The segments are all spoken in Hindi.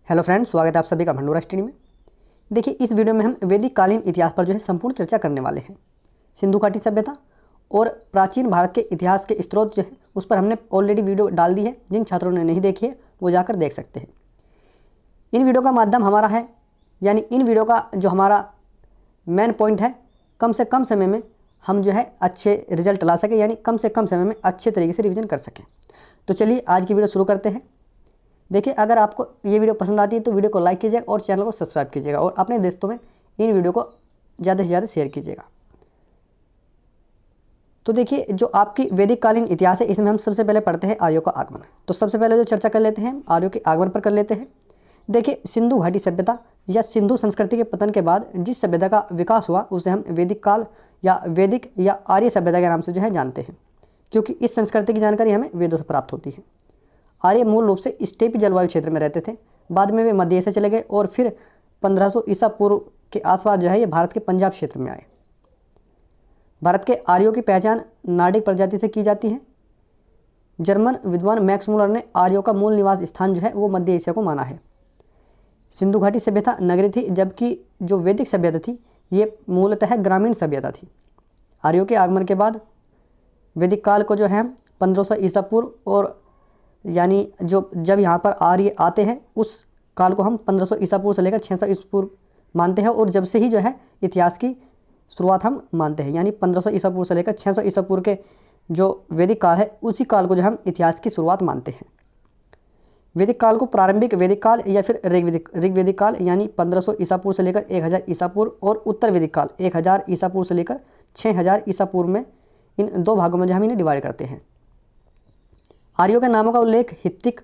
हेलो फ्रेंड्स, स्वागत है आप सभी का भंडोरा स्टडी में। देखिए, इस वीडियो में हम वैदिक कालीन इतिहास पर जो है संपूर्ण चर्चा करने वाले हैं। सिंधु घाटी सभ्यता और प्राचीन भारत के इतिहास के स्रोत जो है उस पर हमने ऑलरेडी वीडियो डाल दी है। जिन छात्रों ने नहीं देखी है वो जाकर देख सकते हैं। इन वीडियो का माध्यम हमारा है, यानी इन वीडियो का जो हमारा मेन पॉइंट है, कम से कम समय में हम जो है अच्छे रिजल्ट ला सकें, यानी कम से कम समय में अच्छे तरीके से रिविज़न कर सकें। तो चलिए आज की वीडियो शुरू करते हैं। देखिए, अगर आपको ये वीडियो पसंद आती है तो वीडियो को लाइक कीजिएगा और चैनल को सब्सक्राइब कीजिएगा और अपने दोस्तों में इन वीडियो को ज़्यादा से ज़्यादा शेयर कीजिएगा। तो देखिए, जो आपकी वैदिक कालीन इतिहास है इसमें हम सबसे पहले पढ़ते हैं आर्यों का आगमन। तो सबसे पहले जो चर्चा कर लेते हैं आर्यों के आगमन पर कर लेते हैं। देखिए, सिंधु घाटी सभ्यता या सिंधु संस्कृति के पतन के बाद जिस सभ्यता का विकास हुआ उसे हम वैदिक काल या वैदिक या आर्य सभ्यता के नाम से जो है जानते हैं, क्योंकि इस संस्कृति की जानकारी हमें वेदों से प्राप्त होती है। आर्य मूल रूप से स्टेपी जलवायु क्षेत्र में रहते थे। बाद में वे मध्य एशिया चले गए और फिर 1500 ईसा पूर्व के आसपास जो है ये भारत के पंजाब क्षेत्र में आए। भारत के आर्यों की पहचान नार्डिक प्रजाति से की जाती है। जर्मन विद्वान मैक्स मूलर ने आर्यों का मूल निवास स्थान जो है वो मध्य एशिया को माना है। सिंधु घाटी सभ्यता नगरी थी, जबकि जो वैदिक सभ्यता थी ये मूलतः ग्रामीण सभ्यता थी। आर्यों के आगमन के बाद वैदिक काल को जो है 1500 ईसा पूर्व, और यानी जब यहाँ पर आर्य आते हैं उस काल को हम 1500 ईसा पूर्व से लेकर 600 ईसा पूर्व मानते हैं, और जब से ही जो है इतिहास की शुरुआत हम मानते हैं, यानी 1500 ईसा पूर्व से लेकर 600 ईसा पूर्व के जो वैदिक काल है उसी काल को जो हम इतिहास की शुरुआत मानते हैं। वैदिक काल को प्रारंभिक वैदिक काल या फिर ऋग्वैदिक काल यानी 1500 ईसा पूर्व से लेकर 1000 ईसा पूर्व, और उत्तर वैदिक काल 1000 ईसा पूर्व से लेकर 6000 ईसा पूर्व में, इन दो भागों में जो हम इन्हें डिवाइड करते हैं। आर्यों के नामों का उल्लेख हित्तिक,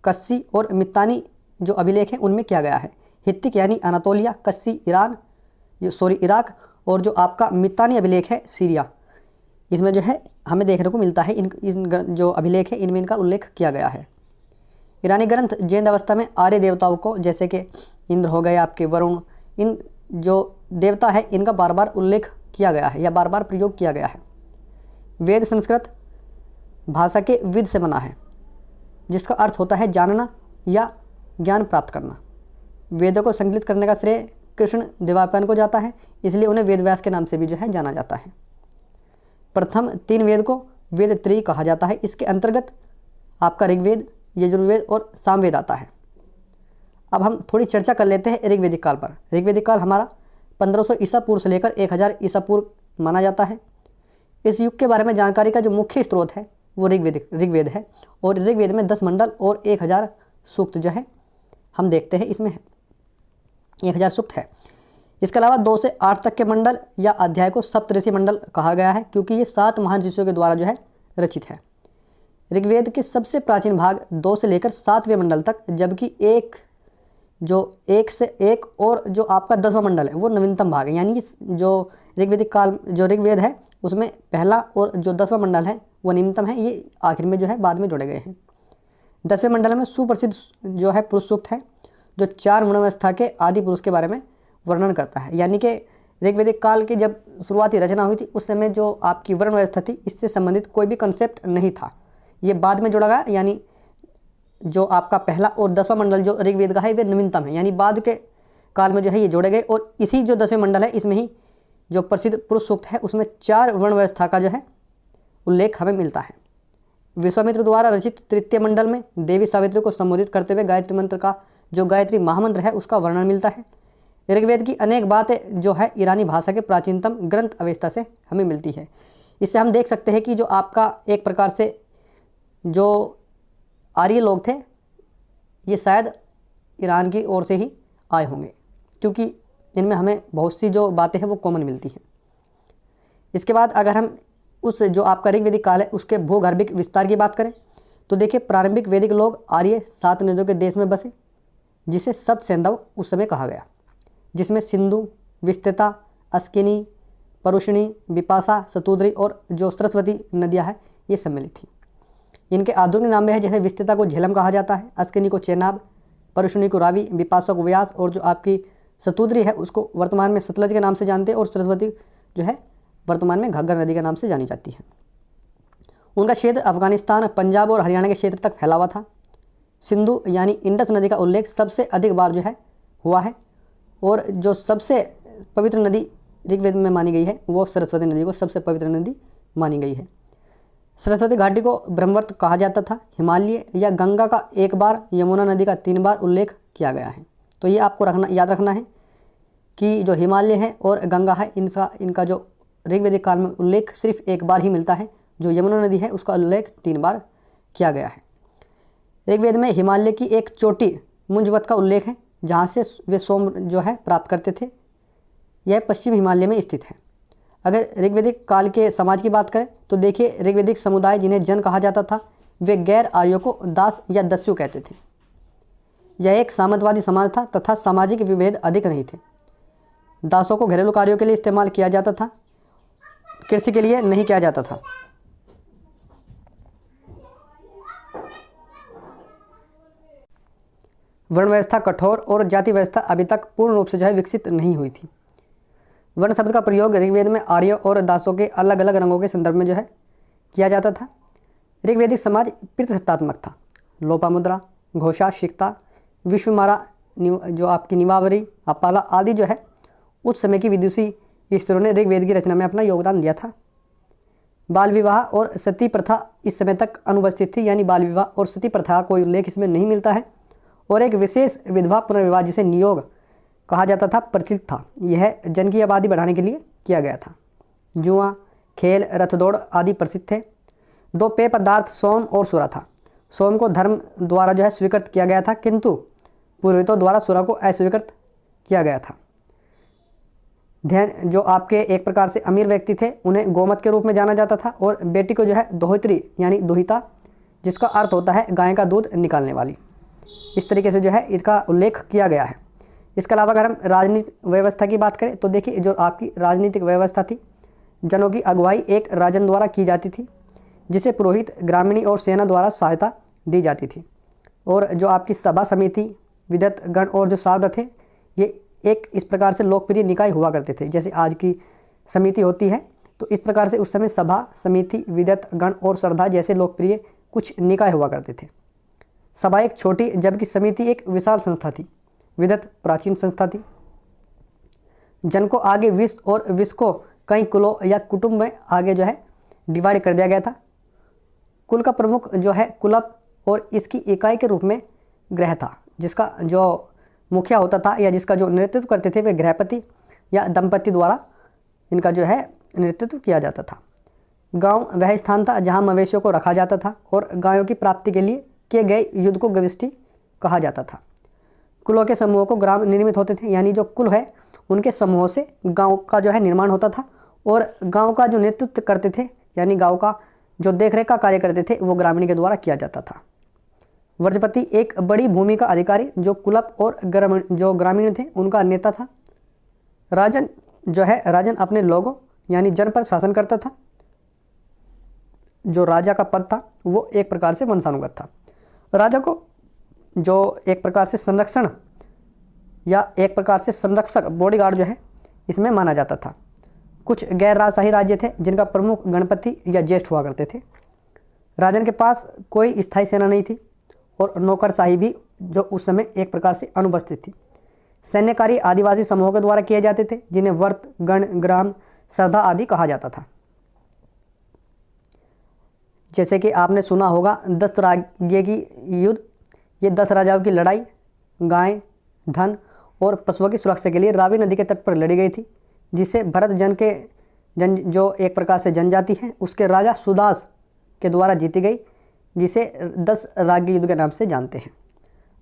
कस्सी और मित्तानी जो अभिलेख हैं उनमें किया गया है। हित्तिक यानी अनातोलिया, कस्सी इराक, और जो आपका मित्तानी अभिलेख है सीरिया, इसमें जो है हमें देखने को मिलता है इन जो अभिलेख है इनमें इनका उल्लेख किया गया है। ईरानी ग्रंथ जैन अवस्था में आर्य देवताओं को, जैसे कि इंद्र हो गए, आपके वरुण, इन जो देवता है इनका बार बार उल्लेख किया गया है या बार बार प्रयोग किया गया है। वेद संस्कृत भाषा के विद से बना है, जिसका अर्थ होता है जानना या ज्ञान प्राप्त करना। वेदों को संकलित करने का श्रेय कृष्ण देवपायन को जाता है, इसलिए उन्हें वेदव्यास के नाम से भी जो है जाना जाता है। प्रथम 3 वेद को वेद त्रयी कहा जाता है। इसके अंतर्गत आपका ऋग्वेद, यजुर्वेद और सामवेद आता है। अब हम थोड़ी चर्चा कर लेते हैं ऋग्वैदिक काल पर। ऋग्वैदिक काल हमारा 1500 ईसा पूर्व से लेकर 1000 ईसा पूर्व माना जाता है। इस युग के बारे में जानकारी का जो मुख्य स्रोत है वो ऋग्वेद है, और ऋग्वेद में 10 मंडल और 1000 सूक्त जो है हम देखते हैं, इसमें 1000 सूक्त है। इसके अलावा 2 से 8 तक के मंडल या अध्याय को सप्तऋषि मंडल कहा गया है, क्योंकि ये 7 महान ऋषियों के द्वारा जो है रचित है। ऋग्वेद के सबसे प्राचीन भाग 2 से लेकर 7वें मंडल तक, जबकि एक से एक और जो आपका 10वां मंडल है वो नवीनतम भाग है, यानी जो ऋग्वैदिक काल जो ऋग्वेद है उसमें पहला और जो 10वां मंडल है वो निम्नतम है, ये आखिर में जो है बाद में जोड़े गए हैं। 10वें मंडल में सुप्रसिद्ध जो है पुरुष सूक्त है, जो 4 वर्णावस्था के आदि पुरुष के बारे में वर्णन करता है। यानी कि ऋग्वैदिक काल की जब शुरुआती रचना हुई थी उस समय जो आपकी वर्ण व्यवस्था थी इससे संबंधित कोई भी कंसेप्ट नहीं था, ये बाद में जोड़ा गया। यानी जो आपका पहला और 10वां मंडल जो ऋग्वेद का है वे नवीनतम है, यानी बाद के काल में जो है ये जोड़े गए, और इसी जो 10वें मंडल है इसमें ही जो प्रसिद्ध पुरुष सूक्त है उसमें 4 वर्ण व्यवस्था का जो है उल्लेख हमें मिलता है। विश्वामित्र द्वारा रचित तृतीय मंडल में देवी सावित्री को संबोधित करते हुए गायत्री मंत्र का जो गायत्री महामंत्र है उसका वर्णन मिलता है। ऋग्वेद की अनेक बातें जो है ईरानी भाषा के प्राचीनतम ग्रंथ अवेस्ता से हमें मिलती है। इससे हम देख सकते हैं कि जो आपका एक प्रकार से जो आर्य लोग थे ये शायद ईरान की ओर से ही आए होंगे, क्योंकि इनमें हमें बहुत सी जो बातें हैं वो कॉमन मिलती हैं। इसके बाद अगर हम उस जो आपका ऋग्वैदिक काल है उसके भूगर्भिक विस्तार की बात करें तो देखिए, प्रारंभिक वैदिक लोग आर्य 7 नदियों के देश में बसे, जिसे सप्त सैंधव उस समय कहा गया, जिसमें सिंधु, विस्तृता, अस्किनी, परुषणी, विपाशा, शतुद्री और जो सरस्वती नदियाँ हैं ये सम्मिलित थी। इनके आधुनिक नाम में है, जैसे विस्तृता को झेलम कहा जाता है, अस्किनी को चेनाब, परुषणी को रावी, विपाशा को व्यास, और जो आपकी शतुद्री है उसको वर्तमान में सतलज के नाम से जानते हैं, और सरस्वती जो है वर्तमान में घग्गर नदी के नाम से जानी जाती है। उनका क्षेत्र अफगानिस्तान, पंजाब और हरियाणा के क्षेत्र तक फैला हुआ था। सिंधु यानी इंडस नदी का उल्लेख सबसे अधिक बार जो है हुआ है, और जो सबसे पवित्र नदी ऋग्वेद में मानी गई है वो सरस्वती नदी को सबसे पवित्र नदी मानी गई है। सरस्वती घाटी को ब्रह्मवर्त कहा जाता था। हिमालय या गंगा का 1 बार, यमुना नदी का 3 बार उल्लेख किया गया है। तो ये आपको याद रखना है कि जो हिमालय है और गंगा है इनका जो ऋग्वेदिक काल में उल्लेख सिर्फ 1 बार ही मिलता है। जो यमुना नदी है उसका उल्लेख 3 बार किया गया है। ऋग्वेद में हिमालय की एक चोटी मुंजवत का उल्लेख है, जहाँ से वे सोम जो है प्राप्त करते थे। यह पश्चिम हिमालय में स्थित है। अगर ऋग्वेदिक काल के समाज की बात करें तो देखिए, ऋग्वेदिक समुदाय जिन्हें जन कहा जाता था वे गैर आर्यों को दास या दस्यु कहते थे। यह एक सामंतवादी समाज था तथा सामाजिक विभेद अधिक नहीं थे। दासों को घरेलू कार्यों के लिए इस्तेमाल किया जाता था, कृषि के लिए नहीं किया जाता था। वर्ण व्यवस्था कठोर और जाति व्यवस्था अभी तक पूर्ण रूप से जो है विकसित नहीं हुई थी। वर्ण शब्द का प्रयोग ऋग्वेद में आर्यों और दासों के अलग अलग रंगों के संदर्भ में जो है किया जाता था। ऋग्वेदिक समाज पितृसत्तात्मक था। लोपामुद्रा, घोषा, शिक्ता, विश्वमारा, जो आपकी निवावरी, अपाला आदि जो है उस समय की विदुषी ईश्वरों ने ऋग्वेद की रचना में अपना योगदान दिया था। बाल विवाह और सती प्रथा इस समय तक अनुपस्थित थी, यानी बाल विवाह और सती प्रथा का कोई उल्लेख इसमें नहीं मिलता है। और एक विशेष विधवा पुनर्विवाह जिसे नियोग कहा जाता था प्रचलित था। यह जन की आबादी बढ़ाने के लिए किया गया था। जुआ, खेल, रथदौड़ आदि प्रसिद्ध थे। 2 पेय पदार्थ सोम और सुरा था। सोम को धर्म द्वारा जो है स्वीकृत किया गया था, किंतु पुरोहितों द्वारा सुरा को अस्वीकृत किया गया था। ध्यान, जो आपके एक प्रकार से अमीर व्यक्ति थे उन्हें गोमत के रूप में जाना जाता था, और बेटी को जो है दोहित्री यानी दुहिता, जिसका अर्थ होता है गाय का दूध निकालने वाली। इस तरीके से जो है इसका उल्लेख किया गया है। इसके अलावा अगर हम राजनीतिक व्यवस्था की बात करें तो देखिए, जो आपकी राजनीतिक व्यवस्था थी, जनों की अगुवाई एक राजन द्वारा की जाती थी, जिसे पुरोहित, ग्रामीणी और सेना द्वारा सहायता दी जाती थी। और जो आपकी सभा समिति, विद्वत गण और जो सारदा थे, ये एक इस प्रकार से लोकप्रिय निकाय हुआ करते थे। जैसे आज की समिति होती है, तो इस प्रकार से उस समय सभा समिति, विद्वत गण और सरदा जैसे लोकप्रिय कुछ निकाय हुआ करते थे। सभा एक छोटी जबकि समिति एक विशाल संस्था थी। विद्वत प्राचीन संस्था थी। जन को आगे विष और विष को कई कुलों या कुटुंब में आगे जो है डिवाइड कर दिया गया था। कुल का प्रमुख जो है कुलप और इसकी इकाई के रूप में गृह था, जिसका जो मुखिया होता था या जिसका जो नेतृत्व करते थे वे गृहपति या दंपति द्वारा इनका जो है नेतृत्व किया जाता था। गांव वह स्थान था जहां मवेशियों को रखा जाता था और गायों की प्राप्ति के लिए किए गए युद्ध को गविष्टि कहा जाता था। कुलों के समूहों को ग्राम निर्मित होते थे, यानी जो कुल है उनके समूहों से गांव का जो है निर्माण होता था, और गांव का जो नेतृत्व करते थे यानी गांव का जो देखरेख का कार्य करते थे वो ग्रामीण के द्वारा किया जाता था। व्रजपति एक बड़ी भूमि का अधिकारी जो कुलप और जो ग्रामीण थे उनका नेता था। राजन जो है राजन अपने लोगों यानी जन पर शासन करता था। जो राजा का पद था वो एक प्रकार से वंशानुगत था। राजा को जो एक प्रकार से संरक्षण या एक प्रकार से संरक्षक बॉडीगार्ड जो है इसमें माना जाता था। कुछ गैर राजशाही राज्य थे जिनका प्रमुख गणपति या ज्येष्ठ हुआ करते थे। राजन के पास कोई स्थायी सेना नहीं थी और नौकरशाही भी जो उस समय एक प्रकार से अनुपस्थित थी। सैन्य कार्य आदिवासी समूहों के द्वारा किए जाते थे, जिन्हें वर्त, गण, ग्राम, सरदा आदि कहा जाता था। जैसे कि आपने सुना होगा 10 राज्य की युद्ध, ये 10 राजाओं की लड़ाई गाय, धन और पशुओं की सुरक्षा के लिए रावी नदी के तट पर लड़ी गई थी, जिसे भरत जन जो एक प्रकार से जनजाति है उसके राजा सुदास के द्वारा जीती गई, जिसे 10 राज्य युद्ध के नाम से जानते हैं।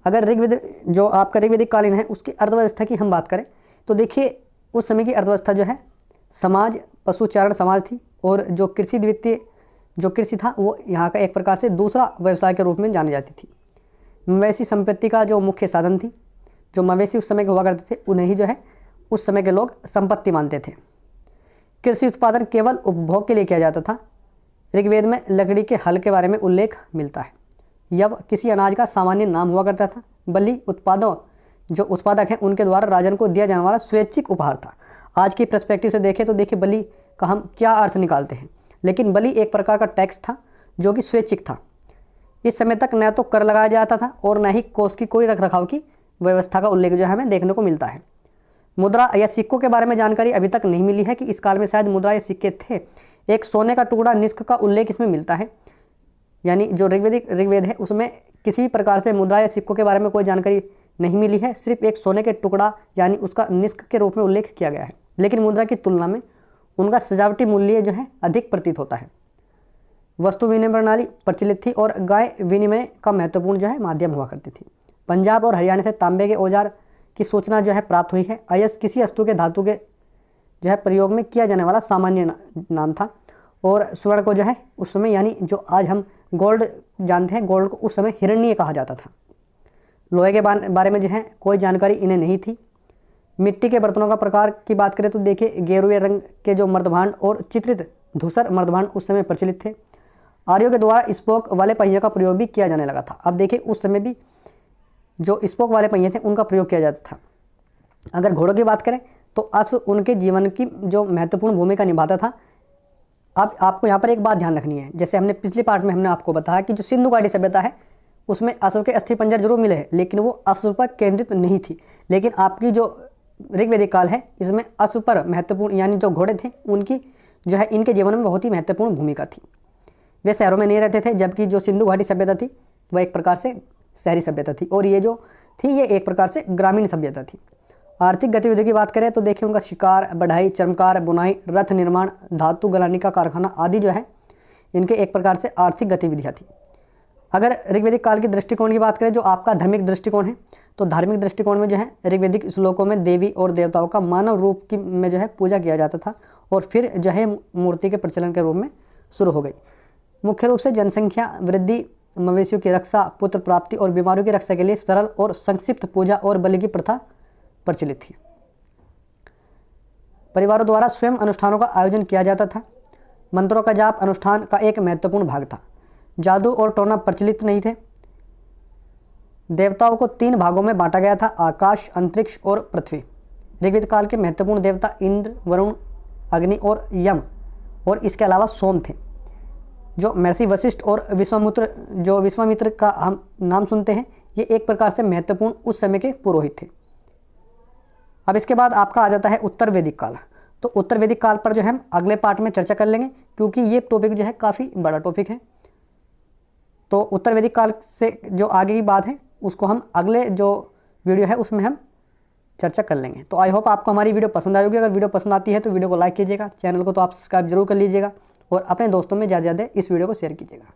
अगर ऋग्वेद जो आपका ऋग्वेदिक कालीन है उसकी अर्थव्यवस्था की हम बात करें तो देखिए उस समय की अर्थव्यवस्था जो है समाज पशुचारण समाज थी, और जो कृषि द्वितीय जो कृषि था वो यहाँ का एक प्रकार से दूसरा व्यवसाय के रूप में जानी जाती थी। मवेशी संपत्ति का जो मुख्य साधन थी। जो मवेशी उस समय के हुआ करते थे उन्हें ही जो है उस समय के लोग संपत्ति मानते थे। कृषि उत्पादन केवल उपभोग के लिए किया जाता था। ऋग्वेद में लकड़ी के हल के बारे में उल्लेख मिलता है। यव किसी अनाज का सामान्य नाम हुआ करता था। बलि उत्पादों जो उत्पादक हैं उनके द्वारा राजन को दिया जाने वाला स्वैच्छिक उपहार था। आज की पर्सपेक्टिव से देखें तो देखिए बलि का हम क्या अर्थ निकालते हैं, लेकिन बलि एक प्रकार का टैक्स था जो कि स्वैच्छिक था। इस समय तक न तो कर लगाया जाता था और न ही कोष की कोई रखरखाव की व्यवस्था का उल्लेख जो है हमें देखने को मिलता है। मुद्रा या सिक्कों के बारे में जानकारी अभी तक नहीं मिली है कि इस काल में शायद मुद्रा या सिक्के थे। एक सोने का टुकड़ा निष्क का उल्लेख इसमें मिलता है, यानी जो ऋग्वेद है उसमें किसी भी प्रकार से मुद्रा या सिक्कों के बारे में कोई जानकारी नहीं मिली है, सिर्फ एक सोने के टुकड़ा यानी उसका निष्क के रूप में उल्लेख किया गया है। लेकिन मुद्रा की तुलना में उनका सजावटी मूल्य जो है अधिक प्रतीत होता है। वस्तु विनिमय प्रणाली प्रचलित थी और गाय विनिमय का महत्वपूर्ण जो है माध्यम हुआ करती थी। पंजाब और हरियाणा से तांबे के औजार की सूचना जो है प्राप्त हुई है। अयस किसी वस्तु के धातु के जो है प्रयोग में किया जाने वाला सामान्य नाम था और स्वर्ण को जो है उस समय यानी जो आज हम गोल्ड जानते हैं, गोल्ड को उस समय हिरण्य कहा जाता था। लोहे के बारे में जो है कोई जानकारी इन्हें नहीं थी। मिट्टी के बर्तनों का प्रकार की बात करें तो देखिए गेरुए रंग के जो मर्दभांड और चित्रित धूसर मर्दभांड उस समय प्रचलित थे। आर्यों के द्वारा स्पोक वाले पहिए का प्रयोग भी किया जाने लगा था। अब देखिए उस समय भी जो स्पोक वाले पहिए थे उनका प्रयोग किया जाता था। अगर घोड़ों की बात करें तो अश्व उनके जीवन की जो महत्वपूर्ण भूमिका निभाता था। अब आपको यहाँ पर एक बात ध्यान रखनी है, जैसे हमने पिछले पार्ट में हमने आपको बताया कि जो सिंधु घाटी सभ्यता है उसमें अश्व के अस्थि पंजर जरूर मिले हैं, लेकिन वो अश्व पर केंद्रित नहीं थी। लेकिन आपकी जो ऋग्वैदिक काल है इसमें अश्व पर महत्वपूर्ण यानी जो घोड़े थे उनकी जो है इनके जीवन में बहुत ही महत्वपूर्ण भूमिका थी। वे शहरों में नहीं रहते थे, जबकि जो सिंधु घाटी सभ्यता थी वह एक प्रकार से शहरी सभ्यता थी और ये जो थी ये एक प्रकार से ग्रामीण सभ्यता थी। आर्थिक गतिविधियों की बात करें तो देखिए उनका शिकार, बढ़ाई, चर्मकार, बुनाई, रथ निर्माण, धातु गलानी का कारखाना आदि जो है इनके एक प्रकार से आर्थिक गतिविधियाँ थी। अगर ऋग्वैदिक काल के दृष्टिकोण की बात करें जो आपका धार्मिक दृष्टिकोण है, तो धार्मिक दृष्टिकोण में जो है ऋग्वैदिक श्लोकों में देवी और देवताओं का मानव रूप की में जो है पूजा किया जाता था और फिर जो है मूर्ति के प्रचलन के रूप में शुरू हो गई। मुख्य रूप से जनसंख्या वृद्धि, मवेशियों की रक्षा, पुत्र प्राप्ति और बीमारियों की रक्षा के लिए सरल और संक्षिप्त पूजा और बलि की प्रथा प्रचलित थी। परिवारों द्वारा स्वयं अनुष्ठानों का आयोजन किया जाता था। मंत्रों का जाप अनुष्ठान का एक महत्वपूर्ण भाग था। जादू और टोना प्रचलित नहीं थे। देवताओं को 3 भागों में बांटा गया था, आकाश, अंतरिक्ष और पृथ्वी। ऋग्वेद काल के महत्वपूर्ण देवता इंद्र, वरुण, अग्नि और यम और इसके अलावा सोम थे। जो महर्षि वशिष्ठ और विश्वामित्र का हम नाम सुनते हैं, ये एक प्रकार से महत्वपूर्ण उस समय के पुरोहित थे। अब इसके बाद आपका आ जाता है उत्तर वैदिक काल। तो उत्तर वैदिक काल पर जो है हम अगले पार्ट में चर्चा कर लेंगे, क्योंकि ये टॉपिक जो है काफ़ी बड़ा टॉपिक है। तो उत्तर वैदिक काल से जो आगे की बात है उसको हम अगले जो वीडियो है उसमें हम चर्चा कर लेंगे। तो आई होप आपको हमारी वीडियो पसंद आई होगी। अगर वीडियो पसंद आती है तो वीडियो को लाइक कीजिएगा, चैनल को तो आप सब्सक्राइब जरूर कर लीजिएगा और अपने दोस्तों में ज़्यादा से ज़्यादा इस वीडियो को शेयर कीजिएगा।